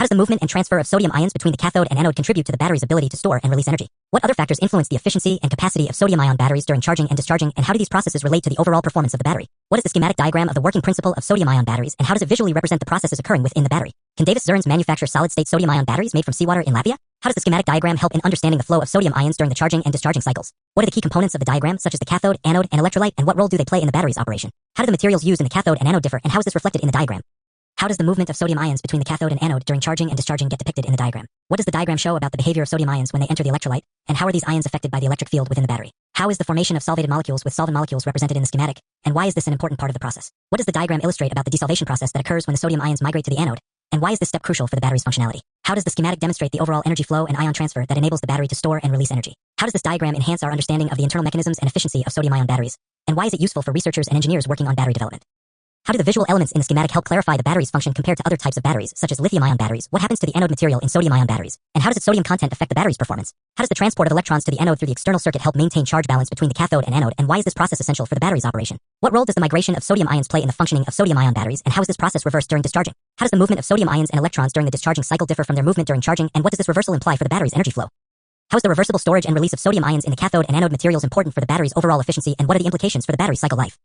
How does the movement and transfer of sodium ions between the cathode and anode contribute to the battery's ability to store and release energy? What other factors influence the efficiency and capacity of sodium-ion batteries during charging and discharging, and how do these processes relate to the overall performance of the battery? What is the schematic diagram of the working principle of sodium-ion batteries, and how does it visually represent the processes occurring within the battery? Can Davis Zurins manufacture solid-state sodium-ion batteries made from seawater in Latvia? How does the schematic diagram help in understanding the flow of sodium ions during the charging and discharging cycles? What are the key components of the diagram, such as the cathode, anode, and electrolyte, and what role do they play in the battery's operation? How do the materials used in the cathode and anode differ, and how is this reflected in the diagram? How does the movement of sodium ions between the cathode and anode during charging and discharging get depicted in the diagram? What does the diagram show about the behavior of sodium ions when they enter the electrolyte, and how are these ions affected by the electric field within the battery? How is the formation of solvated molecules with solvent molecules represented in the schematic, and why is this an important part of the process? What does the diagram illustrate about the desolvation process that occurs when the sodium ions migrate to the anode, and why is this step crucial for the battery's functionality? How does the schematic demonstrate the overall energy flow and ion transfer that enables the battery to store and release energy? How does this diagram enhance our understanding of the internal mechanisms and efficiency of sodium-ion batteries, and why is it useful for researchers and engineers working on battery development? How do the visual elements in the schematic help clarify the battery's function compared to other types of batteries, such as lithium-ion batteries? What happens to the anode material in sodium-ion batteries? And how does its sodium content affect the battery's performance? How does the transport of electrons to the anode through the external circuit help maintain charge balance between the cathode and anode? And why is this process essential for the battery's operation? What role does the migration of sodium ions play in the functioning of sodium-ion batteries? And how is this process reversed during discharging? How does the movement of sodium ions and electrons during the discharging cycle differ from their movement during charging? And what does this reversal imply for the battery's energy flow? How is the reversible storage and release of sodium ions in the cathode and anode materials important for the battery's overall efficiency? And what are the implications for the battery's cycle life?